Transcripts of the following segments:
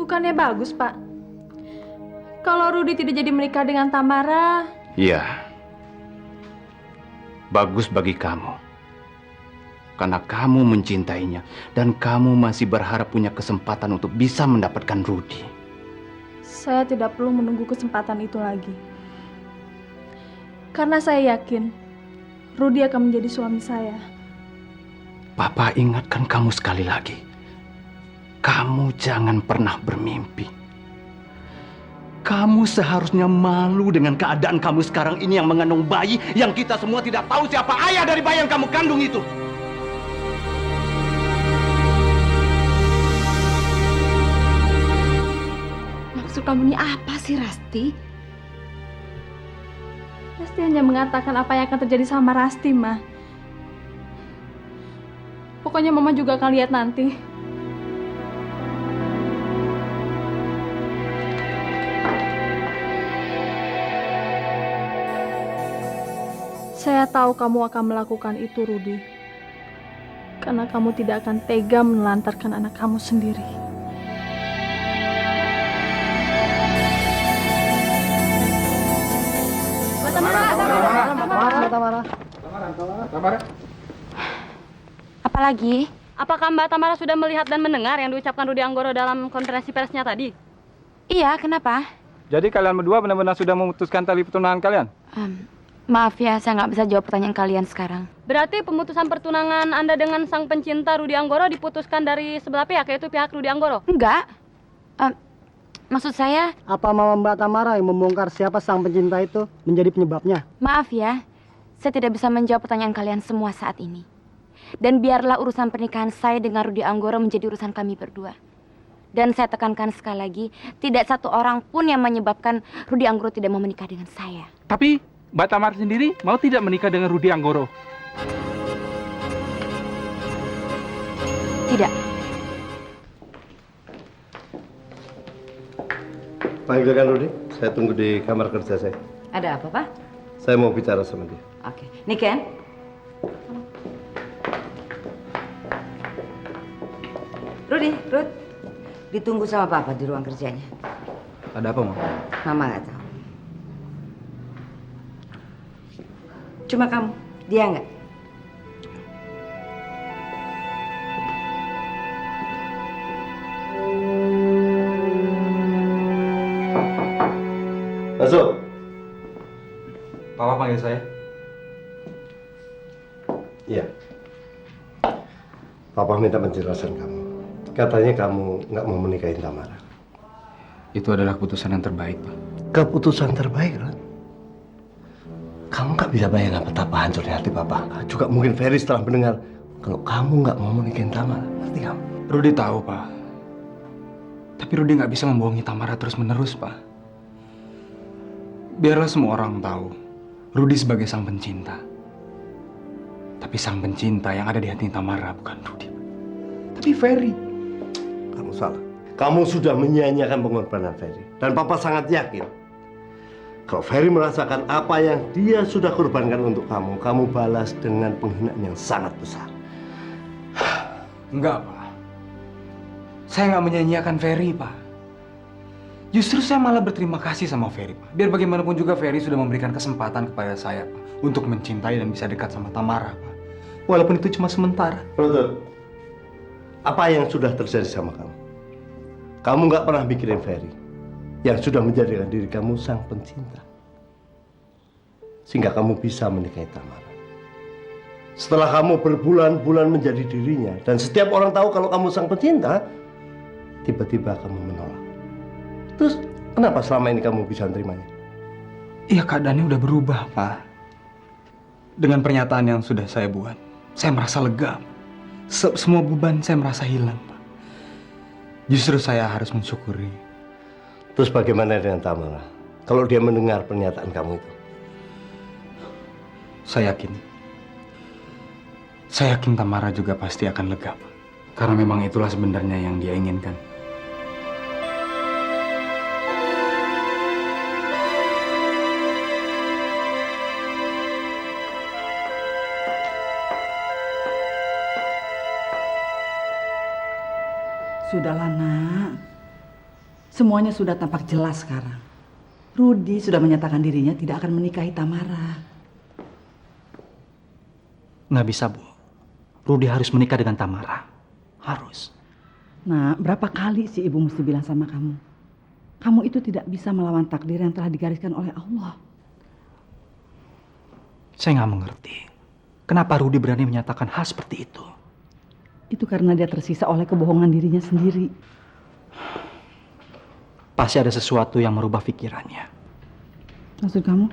Bukannya bagus, Pak? Kalau Rudy tidak jadi menikah dengan Tamara... Iya. Bagus bagi kamu. Karena kamu mencintainya. Dan kamu masih berharap punya kesempatan untuk bisa mendapatkan Rudy. Saya tidak perlu menunggu kesempatan itu lagi. Karena saya yakin Rudy akan menjadi suami saya. Papa ingatkan kamu sekali lagi. Kamu jangan pernah bermimpi. Kamu seharusnya malu dengan keadaan kamu sekarang ini yang mengandung bayi yang kita semua tidak tahu siapa ayah dari bayi yang kamu kandung itu. Maksud kamu ini apa sih, Rasti? Rasti hanya mengatakan apa yang akan terjadi sama Rasti, Ma. Pokoknya Mama juga akan lihat nanti. Saya tahu kamu akan melakukan itu, Rudy. Karena kamu tidak akan tega menelantarkan anak kamu sendiri. Tamara. Apalagi? Apakah Mbak Tamara sudah melihat dan mendengar yang diucapkan Rudy Anggoro dalam konferensi persnya tadi? Iya, kenapa? Jadi kalian berdua benar-benar sudah memutuskan tali pertunangan kalian? Maaf ya, saya nggak bisa jawab pertanyaan kalian sekarang. Berarti pemutusan pertunangan Anda dengan sang pencinta Rudy Anggoro diputuskan dari sebelah pihak, yaitu pihak Rudy Anggoro? Enggak. Maksud saya, Apa Mama Mbak Tamara yang membongkar siapa sang pencinta itu menjadi penyebabnya? maaf ya, saya tidak bisa menjawab pertanyaan kalian semua saat ini. Dan biarlah urusan pernikahan saya dengan Rudy Anggoro menjadi urusan kami berdua. Dan saya tekankan sekali lagi, tidak satu orang pun yang menyebabkan Rudy Anggoro tidak mau menikah dengan saya. Tapi Mbak Tamar sendiri mau tidak menikah dengan Rudy Anggoro? Tidak. Panggilkan Rudy, saya tunggu di kamar kerja saya. Ada apa, Pak? Saya mau bicara sama dia. Oke. Niken? Ruth, ditunggu sama Papa di ruang kerjanya. Ada apa, Ma? Mama nggak tahu. Cuma kamu, dia nggak. Masuk. Papa panggil saya. Iya. Papa minta penjelasan kamu. Katanya kamu nggak mau menikahin Tamara. Itu adalah keputusan yang terbaik, Pak. Keputusan terbaik, Ron. Kamu nggak bisa bayangkan betapa hancurnya hati Papa. Juga mungkin Ferry setelah mendengar kalau kamu nggak mau menikahin Tamara. Ngerti kamu? Rudy tahu, Pak. Tapi Rudy nggak bisa membohongi Tamara terus-menerus, Pak. Biarlah semua orang tahu Rudy sebagai sang pencinta. Tapi sang pencinta yang ada di hati Tamara bukan Rudy, tapi Ferry. Kamu salah. Kamu sudah menyia-nyiakan pengorbanan Ferry. Dan Papa sangat yakin kalau Ferry merasakan apa yang dia sudah korbankan untuk kamu, kamu balas dengan penghinaan yang sangat besar. Enggak, Pak. Saya nggak menyia-nyiakan Ferry, Pak. Justru saya malah berterima kasih sama Ferry, Pak. Biar bagaimanapun juga Ferry sudah memberikan kesempatan kepada saya, Pak, untuk mencintai dan bisa dekat sama Tamara, Pak. Walaupun itu cuma sementara. Brother, apa yang sudah terjadi sama kamu? Kamu nggak pernah mikirin Ferry yang sudah menjadikan diri kamu sang pencinta. Sehingga kamu bisa menikahi Tamara. Setelah kamu berbulan-bulan menjadi dirinya dan setiap orang tahu kalau kamu sang pencinta, tiba-tiba kamu menolak. Terus kenapa selama ini kamu bisa menerimanya? Iya, keadaannya udah berubah, Pak. Dengan pernyataan yang sudah saya buat, saya merasa lega. Semua beban saya merasa hilang, Pak. Justru saya harus mensyukuri. Terus bagaimana dengan Tamara? Kalau dia mendengar pernyataan kamu itu? Saya yakin Tamara juga pasti akan lega, Pak. Karena memang itulah sebenarnya yang dia inginkan. Sudahlah, Nak. Semuanya sudah tampak jelas sekarang. Rudi sudah menyatakan dirinya tidak akan menikahi Tamara. Nggak bisa, Bu. Rudi harus menikah dengan Tamara. Harus. Nah, berapa kali sih ibu mesti bilang sama kamu? Kamu itu tidak bisa melawan takdir yang telah digariskan oleh Allah. Saya nggak mengerti. Kenapa Rudi berani menyatakan hal seperti itu? Itu karena dia tersisa oleh kebohongan dirinya sendiri. Pasti ada sesuatu yang merubah pikirannya. Maksud kamu?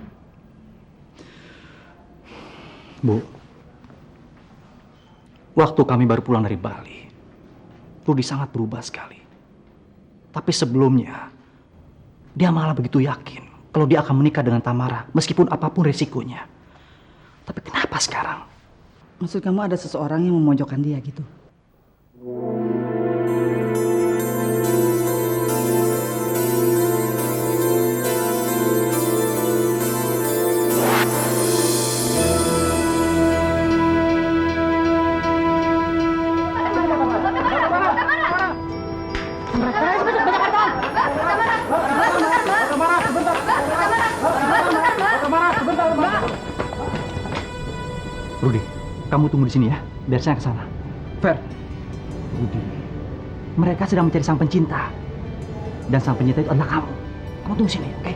Bu, waktu kami baru pulang dari Bali, Rudi sangat berubah sekali. Tapi sebelumnya, dia malah begitu yakin kalau dia akan menikah dengan Tamara, meskipun apapun resikonya. Tapi kenapa sekarang? Maksud kamu ada seseorang yang memojokkan dia gitu? Rudi, kamu tunggu di sini ya, biar saya ke sana. Fer, Rudi, mereka sedang mencari sang pencinta. Dan sang pencinta itu adalah kamu. Kamu tunggu sini, oke?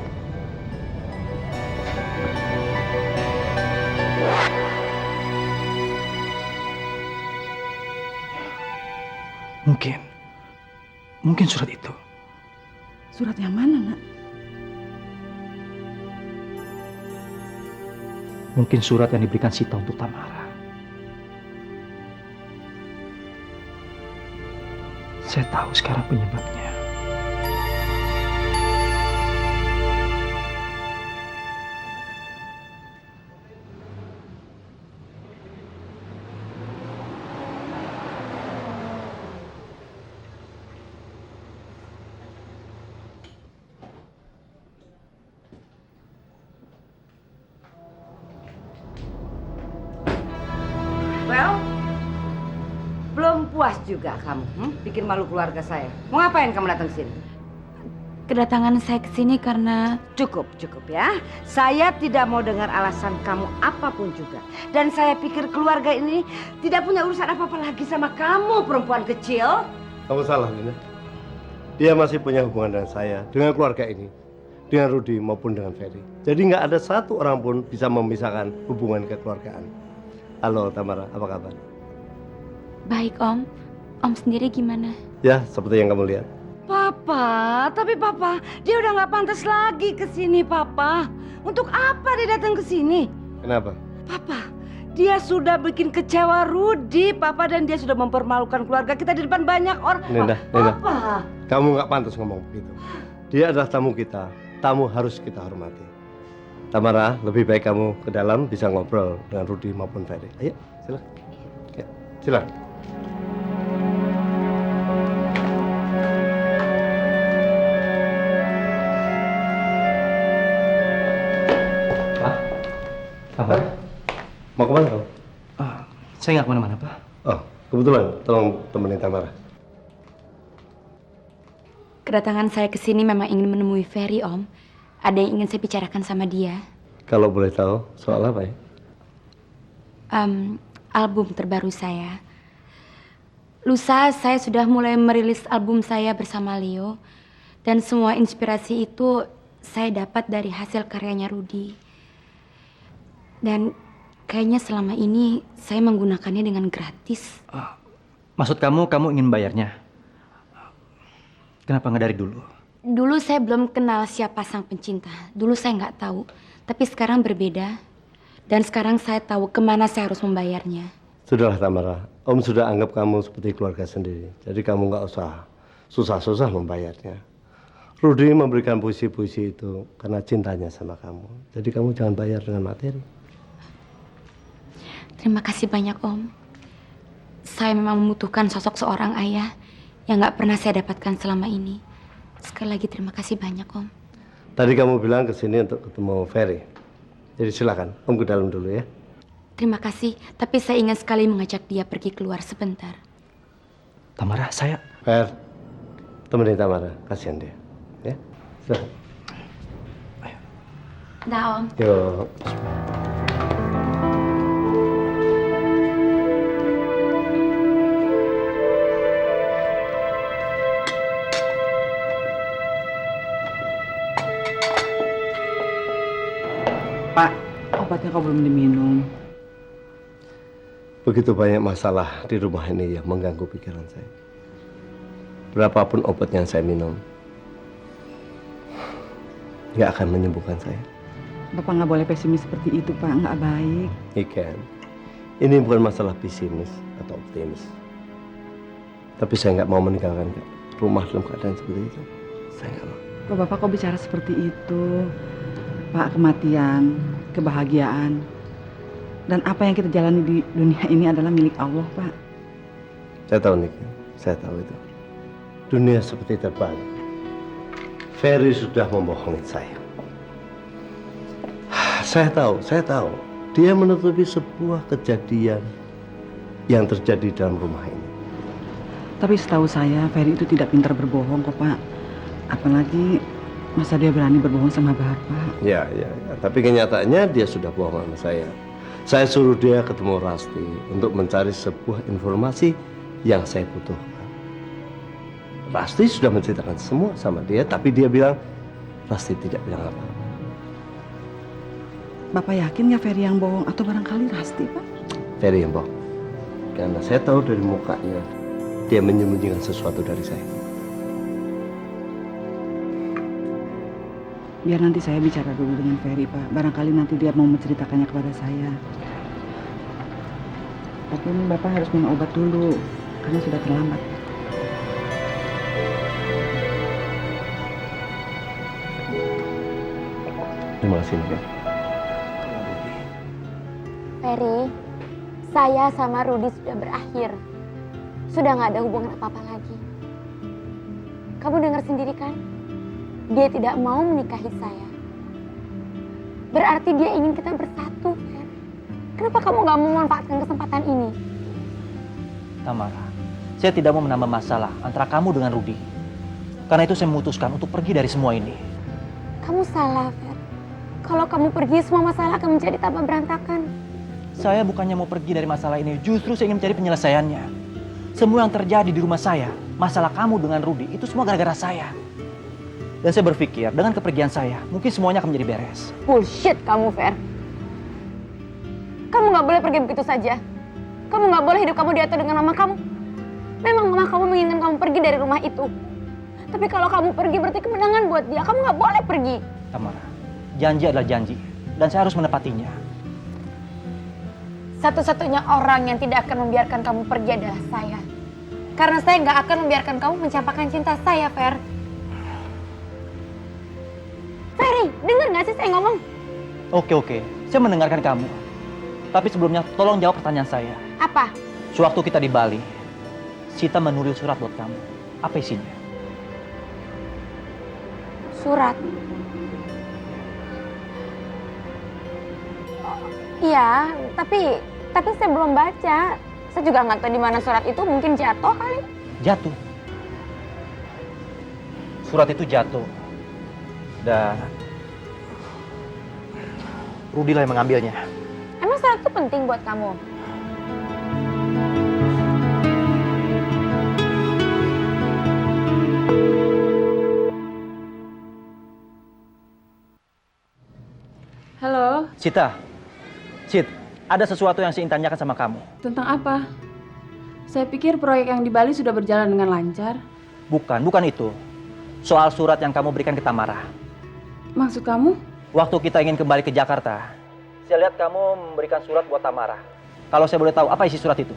Mungkin surat itu. Surat yang mana, Nak? Mungkin surat yang diberikan Sita untuk Tamara. Saya tahu sekarang penyebabnya. Well, belum puas juga kamu, bikin malu keluarga saya. Mau ngapain kamu datang sini? Kedatangan saya ke sini karena Cukup ya. Saya tidak mau dengar alasan kamu apapun juga. Dan saya pikir keluarga ini tidak punya urusan apa-apa lagi sama kamu, perempuan kecil. Kamu salah, Nina. Dia masih punya hubungan dengan saya, dengan keluarga ini, dengan Rudi maupun dengan Ferry. Jadi nggak ada satu orang pun bisa memisahkan hubungan kekeluargaan. Halo Tamara, apa kabar? baik, Om. Om sendiri gimana? Ya, seperti yang kamu lihat. Papa, tapi Papa, dia udah nggak pantas lagi ke sini, Papa. Untuk apa dia datang ke sini? Kenapa? Papa, dia sudah bikin kecewa Rudi, Papa, dan dia sudah mempermalukan keluarga kita di depan banyak orang. Nina, Papa. kamu nggak pantas ngomong begitu. Dia adalah tamu kita, tamu harus kita hormati. Tamara, lebih baik kamu ke dalam bisa ngobrol dengan Rudi maupun Ferry. Ayo, silakan. Ya, silakan. Pak, apa? Mau kemana kamu? Saya nggak kemana-mana, Pak. Oh, kebetulan, tolong temenin Tamara. Kedatangan saya ke sini memang ingin menemui Ferry, Om. Ada yang ingin saya bicarakan sama dia. Kalau boleh tahu, soal apa ya? Album terbaru saya. Lusa saya sudah mulai merilis album saya bersama Leo. Dan semua inspirasi itu saya dapat dari hasil karyanya Rudi. Dan kayaknya selama ini saya menggunakannya dengan gratis. Maksud kamu ingin bayarnya? Kenapa nggak dari dulu? Dulu saya belum kenal siapa sang pencinta. Dulu saya nggak tahu. Tapi sekarang berbeda. Dan sekarang saya tahu kemana saya harus membayarnya. Sudahlah Tamara, Om sudah anggap kamu seperti keluarga sendiri. Jadi kamu nggak usah susah-susah membayarnya. Rudi memberikan puisi-puisi itu karena cintanya sama kamu. Jadi kamu jangan bayar dengan materi. Terima kasih banyak, Om. Saya memang membutuhkan sosok seorang ayah yang nggak pernah saya dapatkan selama ini. Sekali lagi terima kasih banyak, Om. Tadi kamu bilang ke sini untuk ketemu Ferry. Jadi silakan, Om ke dalam dulu ya. Terima kasih, tapi saya ingin sekali mengajak dia pergi keluar sebentar. Tamara, saya... Fer, temenin Tamara, kasihan dia. Dah, Om. Yuk. Pak, obatnya kok belum diminum? Begitu banyak masalah di rumah ini yang mengganggu pikiran saya. Berapapun obat yang saya minum, nggak akan menyembuhkan saya. Bapak nggak boleh pesimis seperti itu, Pak. Nggak baik. Ikan, ini bukan masalah pesimis atau optimis. Tapi saya nggak mau meninggalkan rumah dalam keadaan seperti itu. Saya nggak mau. Kok Bapak kok bicara seperti itu? Pak, kematian, kebahagiaan, dan apa yang kita jalani di dunia ini adalah milik Allah, Pak. Saya tahu, Nika. Saya tahu itu. Dunia seperti terbalik. Ferry sudah membohongi saya. Saya tahu. Dia menutupi sebuah kejadian yang terjadi dalam rumah ini. Tapi setahu saya, Ferry itu tidak pintar berbohong kok, Pak. Apalagi masa dia berani berbohong sama Bapak. Ya. Tapi kenyataannya dia sudah bohong sama saya. Saya suruh dia ketemu Rasti untuk mencari sebuah informasi yang saya butuhkan. Rasti sudah menceritakan semua sama dia, tapi dia bilang Rasti tidak bilang apa-apa. Bapak yakin ya Ferry yang bohong atau barangkali Rasti, Pak? Ferry yang bohong. Karena saya tahu dari mukanya dia menyembunyikan sesuatu dari saya. Biar nanti saya bicara dulu dengan Ferry, Pak. Barangkali nanti dia mau menceritakannya kepada saya. Tapi ini Bapak harus minum obat dulu, karena sudah terlambat. Terima kasih, Nika. Ferry, saya sama Rudi sudah berakhir. Sudah nggak ada hubungan apa-apa lagi. Kamu dengar sendiri kan? Dia tidak mau menikahi saya. Berarti dia ingin kita bersatu, Fer. Kenapa kamu nggak mau memanfaatkan kesempatan ini? Tamara, saya tidak mau menambah masalah antara kamu dengan Rudi. Karena itu saya memutuskan untuk pergi dari semua ini. Kamu salah, Fer. Kalau kamu pergi, semua masalah akan menjadi tambah berantakan. Saya bukannya mau pergi dari masalah ini, justru saya ingin mencari penyelesaiannya. Semua yang terjadi di rumah saya, masalah kamu dengan Rudi, itu semua gara-gara saya. Dan saya berpikir, dengan kepergian saya, mungkin semuanya akan menjadi beres. Bullshit kamu, Fer. Kamu nggak boleh pergi begitu saja. Kamu nggak boleh hidup kamu diatur dengan mama kamu. Memang mama kamu menginginkan kamu pergi dari rumah itu. Tapi kalau kamu pergi berarti kemenangan buat dia. Kamu nggak boleh pergi. Tamara, janji adalah janji, dan saya harus menepatinya. Satu-satunya orang yang tidak akan membiarkan kamu pergi adalah saya. Karena saya nggak akan membiarkan kamu mencampakkan cinta saya, Fer. Ferry, dengar nggak sih saya ngomong? Oke, saya mendengarkan kamu. Tapi sebelumnya, tolong jawab pertanyaan saya. Apa? Sewaktu kita di Bali, Sita menulis surat buat kamu. Apa isinya? Surat. Iya, tapi saya belum baca. Saya juga nggak tahu di mana surat itu. Mungkin jatuh kali. Jatuh. Surat itu jatuh. Dan Rudi lah yang mengambilnya. Emang surat itu penting buat kamu? Halo, Sita, ada sesuatu yang saya ingin tanyakan sama kamu. tentang apa? Saya pikir proyek yang di Bali sudah berjalan dengan lancar. Bukan itu. Soal surat yang kamu berikan ke Tamara. Maksud kamu? Waktu kita ingin kembali ke Jakarta, saya lihat kamu memberikan surat buat Tamara. Kalau saya boleh tahu, apa isi surat itu?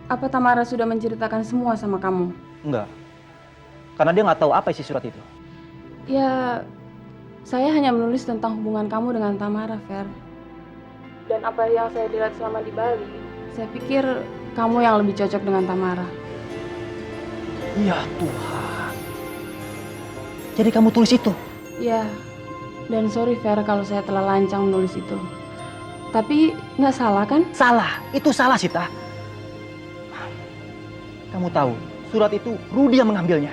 Apa Tamara sudah menceritakan semua sama kamu? Enggak. Karena dia nggak tahu apa isi surat itu. Ya, saya hanya menulis tentang hubungan kamu dengan Tamara, Fer. Dan apa yang saya lihat selama di Bali, saya pikir kamu yang lebih cocok dengan Tamara. Ya Tuhan. Jadi kamu tulis itu? Ya, dan sorry Fer kalau saya telah lancang menulis itu. Tapi nggak salah kan? Salah, itu salah Sita. Kamu tahu, surat itu Rudi yang mengambilnya.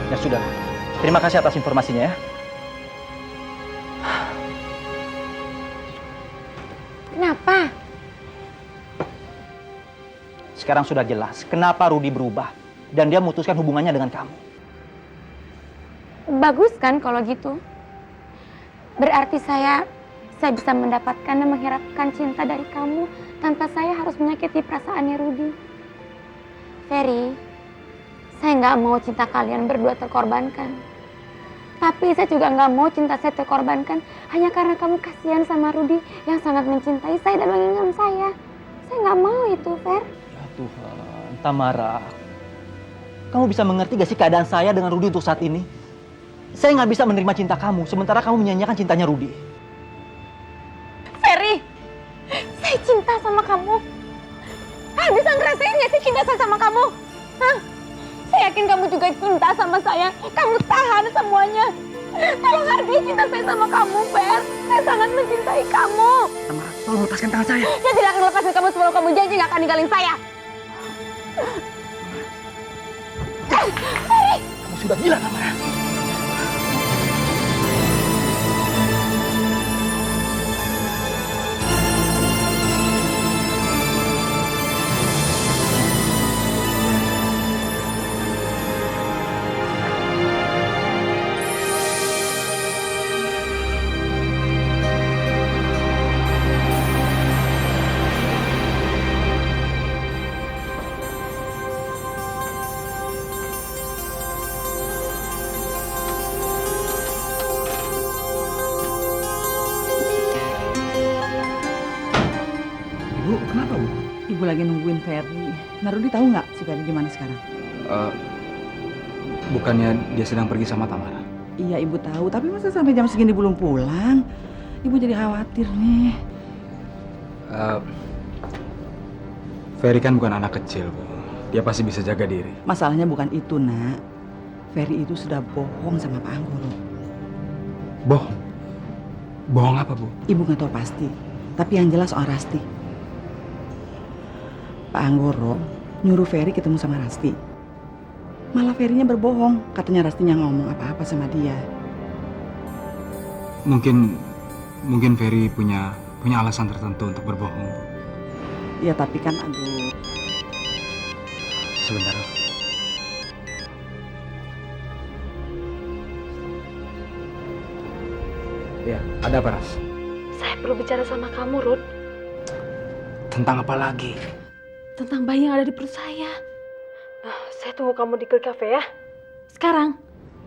Ya sudah. Terima kasih atas informasinya ya. Kenapa? Sekarang sudah jelas kenapa Rudi berubah dan dia memutuskan hubungannya dengan kamu. Bagus kan kalau gitu? Berarti saya bisa mendapatkan dan mengharapkan cinta dari kamu tanpa saya harus menyakiti perasaannya Rudi. Ferry, saya nggak mau cinta kalian berdua terkorbankan. Tapi saya juga nggak mau cinta saya terkorbankan hanya karena kamu kasihan sama Rudi yang sangat mencintai saya dan menginginkan saya. Saya nggak mau itu, Fer. Ya Tuhan, Tamara. Kamu bisa mengerti gak sih keadaan saya dengan Rudi untuk saat ini? Saya nggak bisa menerima cinta kamu, sementara kamu menyanyiakan cintanya Rudi. Ferry, saya cinta sama kamu. Bisa ngerasain gak sih cinta saya sama kamu? Hah? Saya yakin kamu juga cinta sama saya. Kamu tahan semuanya. Tolong hargai cinta saya sama kamu, Fer. Saya sangat mencintai kamu. Tamara, tolong lepaskan tangan saya. Saya tidak akan lepaskan kamu sebelum kamu janji gak akan ninggalin saya. Kamu sudah gila, Tamara. Bu, kenapa Bu? Ibu lagi nungguin Ferry. Nah, Rudi tahu nggak si Ferry di mana sekarang? Bukannya dia sedang pergi sama Tamara? Iya, Ibu tahu. Tapi masa sampai jam segini belum pulang? Ibu jadi khawatir nih. Ferry kan bukan anak kecil, Bu. Dia pasti bisa jaga diri. Masalahnya bukan itu, Nak. Ferry itu sudah bohong sama Pak Anggoro. Bohong? Bohong apa, Bu? Ibu nggak tahu pasti. Tapi yang jelas soal Rasti. Pak Anggoro nyuruh Ferry ketemu sama Rasti. Malah Ferry-nya berbohong. Katanya Rasti nggak ngomong apa-apa sama dia. Mungkin Ferry punya alasan tertentu untuk berbohong, Bu. Ya tapi kan aduh. Sebentar. Ya, ada apa, Ras? Saya perlu bicara sama kamu, Ruth. Tentang apa lagi? Tentang bayi yang ada di perut saya. Saya tunggu kamu di cafe ya. Sekarang.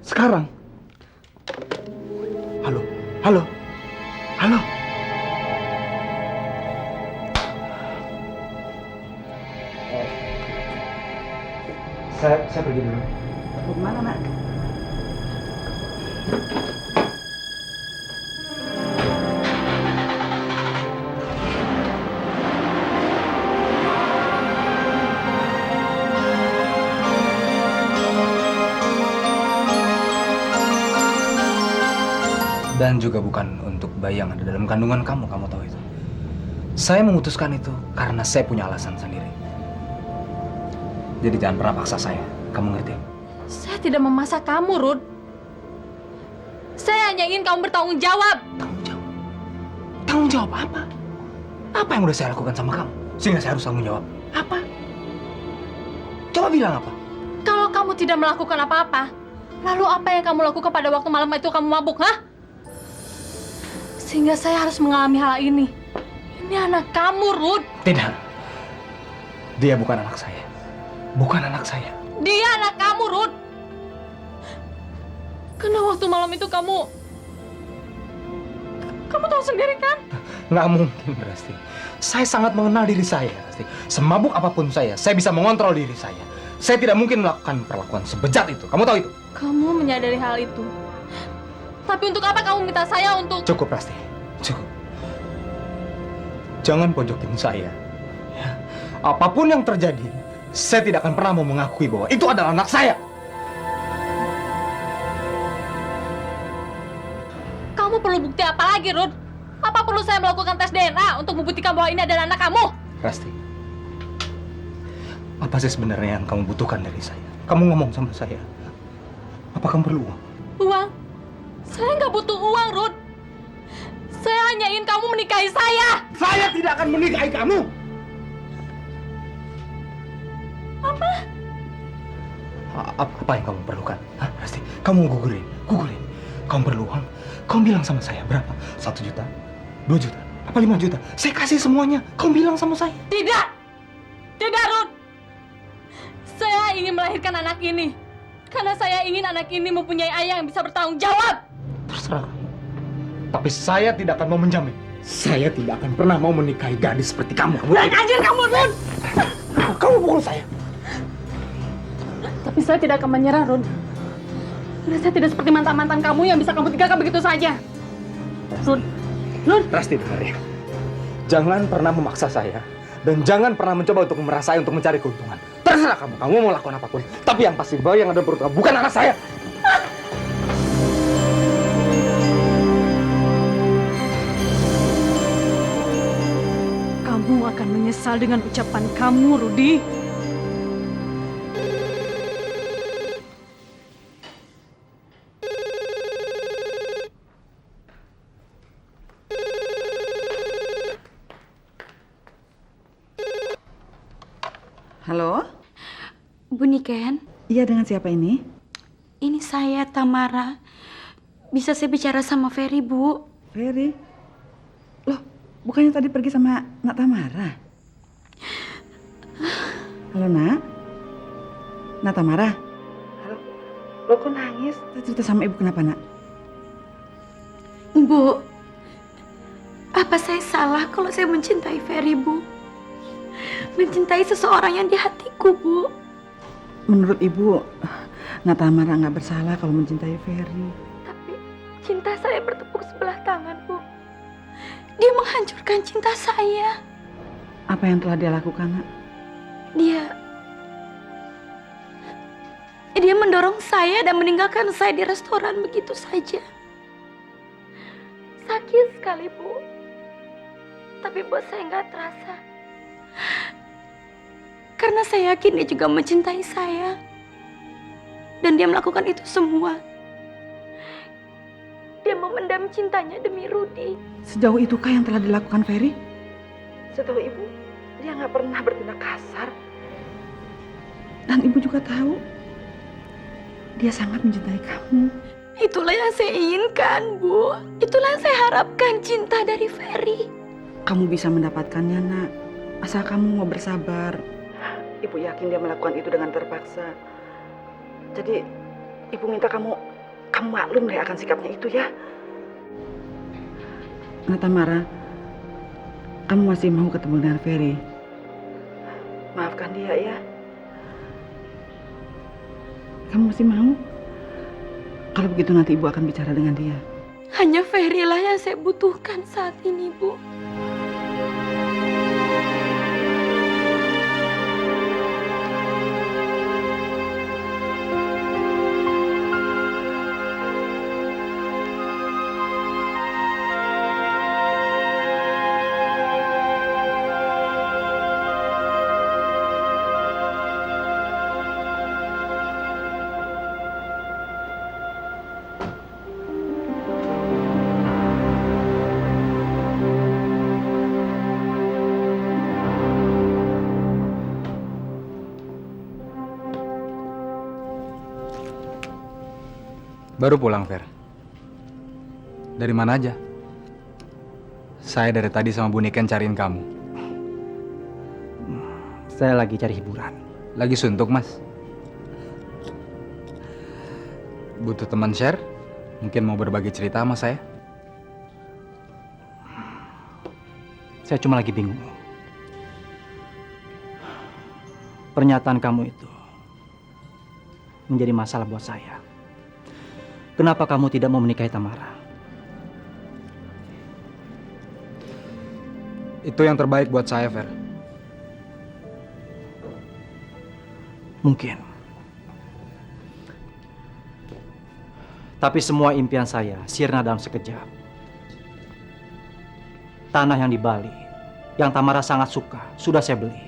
Sekarang? Halo? Halo? Halo? Saya pergi dulu. Mau kemana, Nak? Dan juga bukan untuk bayi yang ada dalam kandungan kamu tahu itu. Saya memutuskan itu karena saya punya alasan sendiri. Jadi jangan pernah paksa saya, kamu ngerti? Saya tidak memaksa kamu, Ruth. Saya hanya ingin kamu bertanggung jawab. Tanggung jawab? Tanggung jawab apa? Apa yang udah saya lakukan sama kamu? Sehingga saya harus tanggung jawab. Apa? Coba bilang apa? Kalau kamu tidak melakukan apa-apa, lalu apa yang kamu lakukan pada waktu malam itu kamu mabuk, hah? Sehingga saya harus mengalami hal ini. Ini anak kamu, Ruth. Tidak. Dia bukan anak saya. Bukan anak saya. Dia anak kamu, Ruth. Karena waktu malam itu kamu tahu sendiri kan? Nggak mungkin, Rasti. Saya sangat mengenal diri saya, Rasti. Semabuk apapun saya bisa mengontrol diri saya. Saya tidak mungkin melakukan perlakuan sebejat itu. Kamu tahu itu? Kamu menyadari hal itu. Tapi untuk apa kamu minta saya untuk... Cukup, Rasti. Cukup. Jangan pojokin saya. Ya. Apapun yang terjadi, saya tidak akan pernah mau mengakui bahwa itu adalah anak saya. Kamu perlu bukti apa lagi, Ruth? Apa perlu saya melakukan tes DNA untuk membuktikan bahwa ini adalah anak kamu? Rasti, apa sih sebenarnya yang kamu butuhkan dari saya? Kamu ngomong sama saya. Apa kamu perlu uang? Uang? Saya nggak butuh uang, Rud. Saya hanya ingin kamu menikahi saya. Saya tidak akan menikahi kamu. Apa yang kamu perlukan? Hah, Rasti? Kamu gugurin. Kamu perlu uang? Kamu bilang sama saya berapa? 1 juta? 2 juta? Apa 5 juta? Saya kasih semuanya. Kamu bilang sama saya. Tidak! Tidak, Rud! Saya ingin melahirkan anak ini. Karena saya ingin anak ini mempunyai ayah yang bisa bertanggung jawab. Terserah kamu. Tapi saya tidak akan mau menjamin. Saya tidak akan pernah mau menikahi gadis seperti kamu. Anjir kamu, Rud! Kamu pukul saya. Tapi saya tidak akan menyerah, Rud. Karena saya tidak seperti mantan-mantan kamu yang bisa kamu tinggalkan begitu saja. Rud, Rasti dengar ya. Jangan pernah memaksa saya. Dan jangan pernah mencoba untuk merasai untuk mencari keuntungan. Terserah kamu. Kamu mau lakukan apapun. Tapi yang pasti bahwa yang ada perut kamu bukan anak saya. kamu akan menyesal dengan ucapan kamu, Rudi. Halo? Bu Niken, Iya, dengan siapa ini? ini saya Tamara. Bisa saya bicara sama Ferry, Bu? Ferry? Loh, bukannya tadi pergi sama Nak Tamara? Halo, Nak? Nak Tamara? Halo? Lo kok nangis? Cerita sama ibu kenapa, Nak? Bu, apa saya salah kalau saya mencintai Ferry, Bu? Mencintai seseorang yang di hatiku, Bu. Menurut ibu, Nak Tamara nggak bersalah kalau mencintai Ferry. Tapi cinta saya bertepuk sebelah tangan, Bu. Dia menghancurkan cinta saya. Apa yang telah dia lakukan, Nak? Dia mendorong saya dan meninggalkan saya di restoran begitu saja. Sakit sekali, Bu. Tapi buat saya nggak terasa. Karena saya yakin dia juga mencintai saya. Dan dia melakukan itu semua. Dia memendam cintanya demi Rudi. Sejauh itukah yang telah dilakukan Ferry? Setahu ibu, dia nggak pernah bertindak kasar. Dan ibu juga tahu, dia sangat mencintai kamu. Itulah yang saya inginkan, Bu. Itulah yang saya harapkan, cinta dari Ferry. Kamu bisa mendapatkannya, Nak. Asal kamu mau bersabar. Ibu yakin dia melakukan itu dengan terpaksa. Jadi, ibu minta kamu maklum deh akan sikapnya itu ya. Nak Tamara, kamu masih mau ketemu dengan Ferry? Maafkan dia ya. Kamu masih mau? Kalau begitu nanti ibu akan bicara dengan dia. Hanya Ferry lah yang saya butuhkan saat ini, Bu. Baru pulang, Fer. Dari mana aja? Saya dari tadi sama Bu Niken cariin kamu. Saya lagi cari hiburan. Lagi suntuk, Mas? Butuh teman share? Mungkin mau berbagi cerita sama saya? Saya cuma lagi bingung. Pernyataan kamu itu menjadi masalah buat saya. Kenapa kamu tidak mau menikahi Tamara? Itu yang terbaik buat saya, Fer. Mungkin. Tapi semua impian saya sirna dalam sekejap. Tanah yang di Bali, yang Tamara sangat suka, sudah saya beli.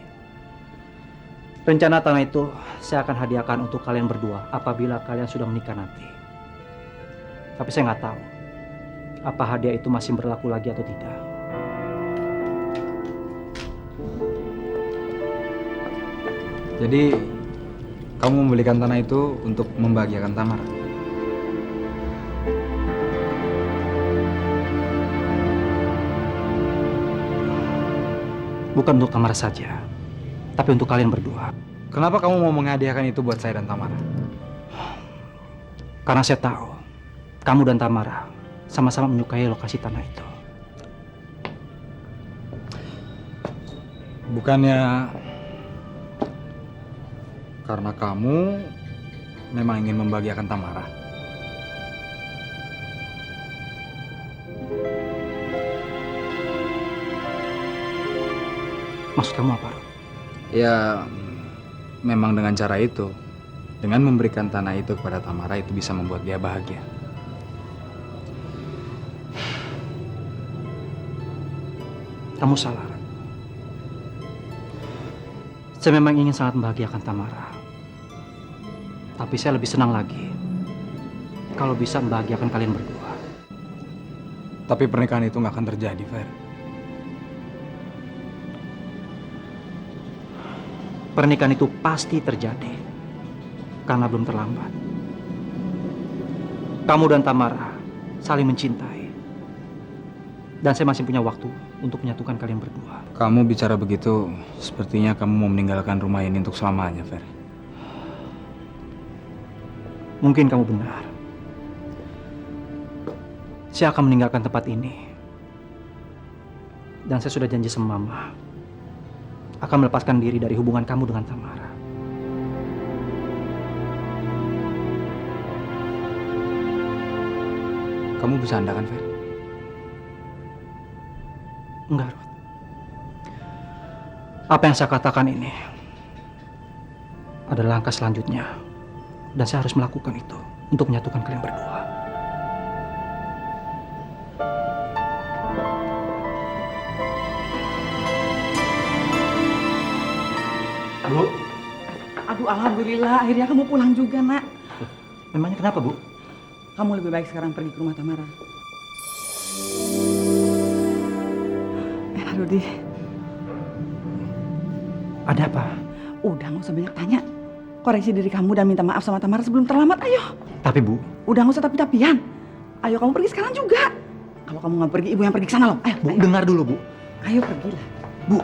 Rencana tanah itu saya akan hadiahkan untuk kalian berdua apabila kalian sudah menikah nanti. Tapi saya nggak tahu apa hadiah itu masih berlaku lagi atau tidak. Jadi, kamu membelikan tanah itu untuk membahagiakan Tamara? Bukan untuk Tamara saja, tapi untuk kalian berdua. Kenapa kamu mau menghadiahkan itu buat saya dan Tamara? Karena saya tahu kamu dan Tamara sama-sama menyukai lokasi tanah itu. Bukannya karena kamu memang ingin membahagiakan Tamara? Maksud kamu apa, Rod? Ya, memang dengan cara itu. Dengan memberikan tanah itu kepada Tamara itu bisa membuat dia bahagia. Kamu salah, Rod. Saya memang ingin sangat membahagiakan Tamara. Tapi saya lebih senang lagi kalau bisa membahagiakan kalian berdua. Tapi pernikahan itu nggak akan terjadi, Fer. Pernikahan itu pasti terjadi karena belum terlambat. Kamu dan Tamara saling mencintai. Dan saya masih punya waktu untuk menyatukan kalian berdua. Kamu bicara begitu, sepertinya kamu mau meninggalkan rumah ini untuk selamanya, Fer. Mungkin kamu benar. Saya akan meninggalkan tempat ini. Dan saya sudah janji sama Mama akan melepaskan diri dari hubungan kamu dengan Tamara. Kamu bercanda kan, Fer? Enggak, Rod. Apa yang saya katakan ini adalah langkah selanjutnya. Dan saya harus melakukan itu untuk menyatukan kalian berdua. Bu. Aduh, alhamdulillah akhirnya kamu pulang juga, Nak. Memangnya kenapa, Bu? Kamu lebih baik sekarang pergi ke rumah Tamara. Rudi. Ada apa? Udah, nggak usah banyak tanya. Koreksi diri kamu dan minta maaf sama Tamara sebelum terlambat, ayo. Tapi, Bu. Udah, nggak usah tapi-tapian. Ayo kamu pergi sekarang juga. Kalau kamu nggak pergi, ibu yang pergi ke sana loh. Ayo, Bu, ayo. dengar dulu, Bu. Ayo pergilah. Bu.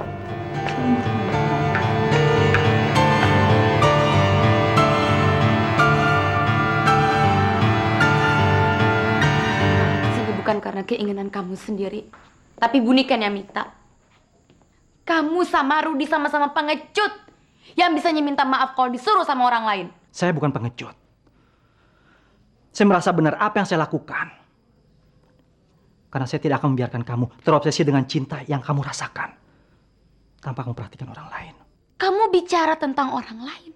Sini bukan karena keinginan kamu sendiri, tapi Bu Niken yang minta. Kamu sama Rudi sama-sama pengecut yang bisanya minta maaf kalau disuruh sama orang lain. Saya bukan pengecut. Saya merasa benar apa yang saya lakukan. Karena saya tidak akan membiarkan kamu terobsesi dengan cinta yang kamu rasakan. Tanpa kamu perhatikan orang lain. Kamu bicara tentang orang lain.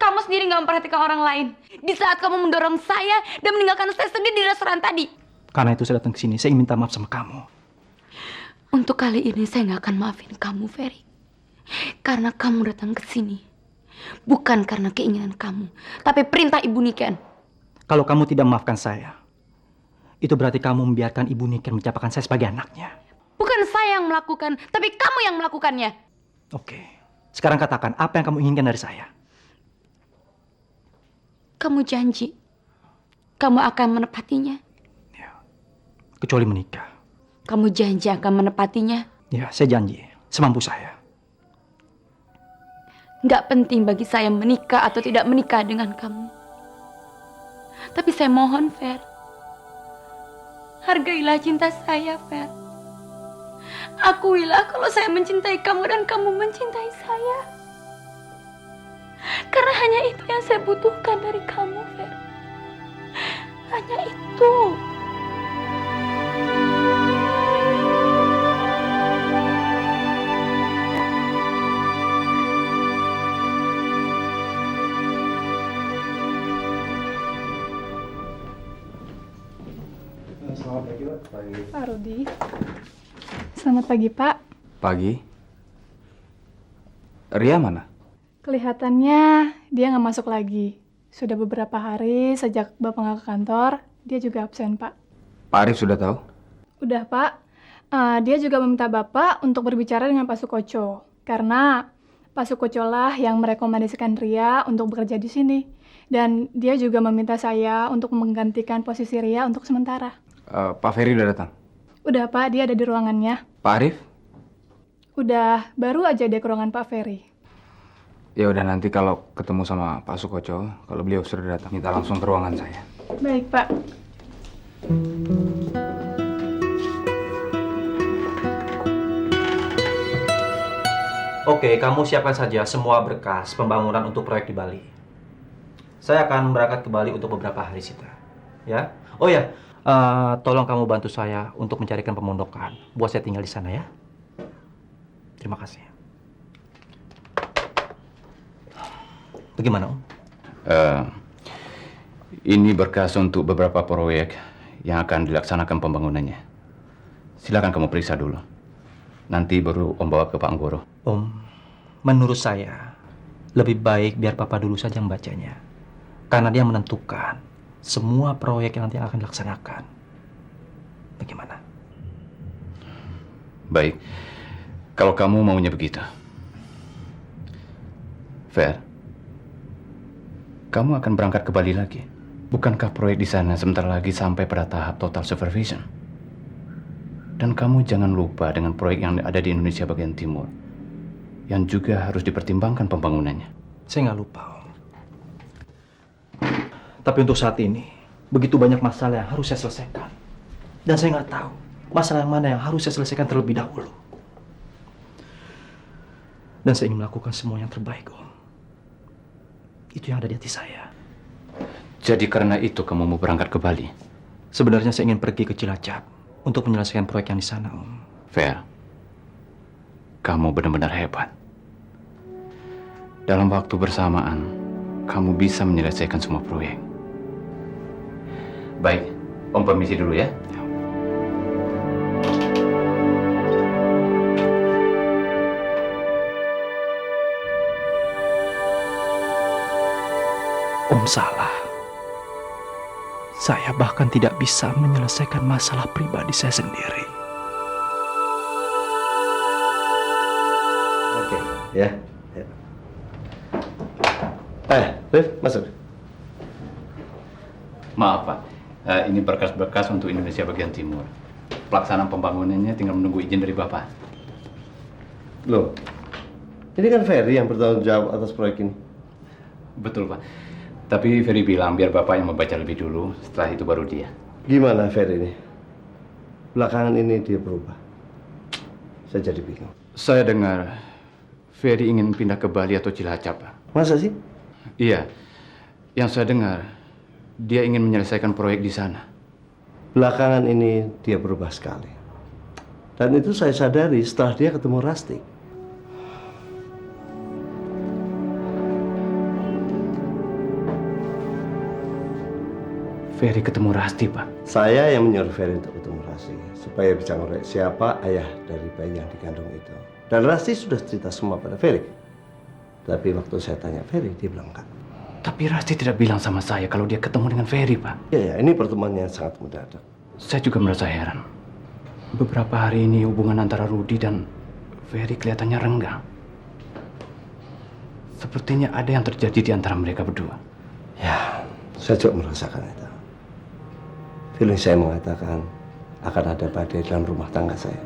Kamu sendiri gak memperhatikan orang lain. Di saat kamu mendorong saya dan meninggalkan saya sendiri di restoran tadi. Karena itu saya datang ke sini. Saya ingin minta maaf sama kamu. Untuk kali ini saya gak akan maafin kamu, Ferry. Karena kamu datang ke sini. Bukan karena keinginan kamu. Tapi perintah Ibu Niken. Kalau kamu tidak memaafkan saya, itu berarti kamu membiarkan Ibu Niken mencapakan saya sebagai anaknya. Bukan saya yang melakukan, tapi kamu yang melakukannya. Oke. Sekarang katakan apa yang kamu inginkan dari saya. Kamu janji. Kamu akan menepatinya. Ya. Kecuali menikah. Kamu janji akan menepatinya. Ya, saya janji. Semampu saya. Nggak penting bagi saya menikah atau tidak menikah dengan kamu. Tapi saya mohon, Fer. Hargailah cinta saya, Fer. Akuilah kalau saya mencintai kamu dan kamu mencintai saya. Karena hanya itu yang saya butuhkan dari kamu, Fer. Hanya itu. Selamat pagi, Pak. Pak Rudi. Selamat pagi, Pak. Pagi. Ria mana? Kelihatannya dia nggak masuk lagi. Sudah beberapa hari sejak Bapak nggak ke kantor, dia juga absen, Pak. Pak Arif sudah tahu? Udah, Pak. Dia juga meminta Bapak untuk berbicara dengan Pak Sukoco. Karena Pak Sukoco lah yang merekomendasikan Ria untuk bekerja di sini. Dan dia juga meminta saya untuk menggantikan posisi Ria untuk sementara. Pak Ferry udah datang? Udah, Pak. Dia ada di ruangannya. Pak Arif? Udah, baru aja dia ke ruangan Pak Ferry. Ya udah, nanti kalau ketemu sama Pak Sukoco, kalau beliau sudah datang, minta langsung ke ruangan saya. Baik, Pak. Oke, kamu siapkan saja semua berkas pembangunan untuk proyek di Bali. Saya akan berangkat ke Bali untuk beberapa hari, Sita. Ya? Oh ya, tolong kamu bantu saya untuk mencarikan pemondokan buat saya tinggal di sana ya. Terima kasih. Bagaimana, Om? Ini berkas untuk beberapa proyek yang akan dilaksanakan pembangunannya. Silakan kamu periksa dulu. Nanti baru Om bawa ke Pak Anggoro. Om, menurut saya lebih baik biar Papa dulu saja yang bacanya. Karena dia menentukan semua proyek yang nanti akan dilaksanakan. Bagaimana? Baik, kalau kamu maunya begitu. Fer, kamu akan berangkat ke Bali lagi. Bukankah proyek di sana sebentar lagi sampai pada tahap total supervision? Dan kamu jangan lupa dengan proyek yang ada di Indonesia bagian timur, yang juga harus dipertimbangkan pembangunannya. Saya nggak lupa, Om. Tapi untuk saat ini, begitu banyak masalah yang harus saya selesaikan. Dan saya nggak tahu masalah yang mana yang harus saya selesaikan terlebih dahulu. Dan saya ingin melakukan semua yang terbaik, Om. Itu yang ada di hati saya. Jadi karena itu kamu mau berangkat ke Bali? Sebenarnya saya ingin pergi ke Cilacap untuk menyelesaikan proyek yang di sana, Om. Fer, kamu benar-benar hebat. Dalam waktu bersamaan, kamu bisa menyelesaikan semua proyek. Baik, Om permisi dulu ya. Om salah. Saya bahkan tidak bisa menyelesaikan masalah pribadi saya sendiri. Oke, ya. Rif, masuk. Maaf Pak, ini berkas-berkas untuk Indonesia bagian timur. Pelaksanaan pembangunannya tinggal menunggu izin dari Bapak. Loh, ini kan Ferry yang bertanggung jawab atas proyek ini. Betul Pak. Tapi Ferry bilang biar Bapak yang membaca lebih dulu, setelah itu baru dia. Gimana Ferry ini? Belakangan ini dia berubah. Saya jadi bingung. Saya dengar Ferry ingin pindah ke Bali atau Cilacap, Pak. Masa sih? Iya. Yang saya dengar, dia ingin menyelesaikan proyek di sana. Belakangan ini dia berubah sekali. Dan itu saya sadari setelah dia ketemu Rasti. Ferry ketemu Rasti, Pak. Saya yang menyuruh Ferry untuk ketemu Rasti supaya bisa ngorek siapa ayah dari bayi yang dikandung itu. Dan Rasti sudah cerita semua pada Ferry. Tapi waktu saya tanya Ferry, dia bilang enggak. Tapi Rasti tidak bilang sama saya kalau dia ketemu dengan Ferry, Pak. Iya, ini pertemuannya sangat mendadak. Saya juga merasa heran. Beberapa hari ini hubungan antara Rudy dan Ferry kelihatannya renggang. Sepertinya ada yang terjadi di antara mereka berdua. Ya, saya juga merasakan itu. Feeling saya mengatakan akan ada badai dalam rumah tangga saya.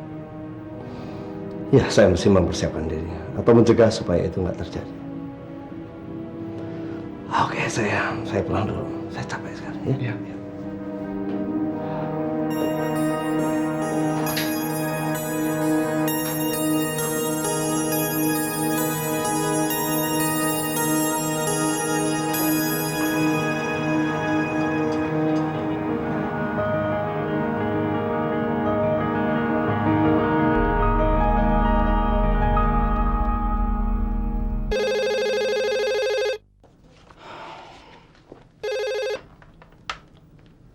Ya, saya mesti mempersiapkan diri atau mencegah supaya itu nggak terjadi. Oke, saya pulang dulu. Saya capek sekarang. Ya. Ya.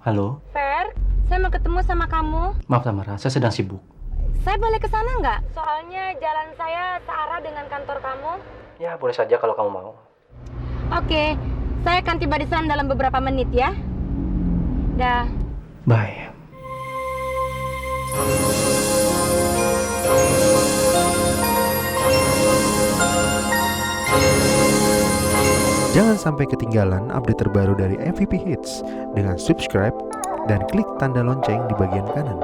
Halo? Fer, saya mau ketemu sama kamu. Maaf Tamara, saya sedang sibuk. Saya boleh ke sana nggak? Soalnya jalan saya searah dengan kantor kamu. Ya, boleh saja kalau kamu mau. Oke, saya akan tiba di sana dalam beberapa menit ya. Dah. Bye. Jangan sampai ketinggalan update terbaru dari MVP Hits dengan subscribe dan klik tanda lonceng di bagian kanan.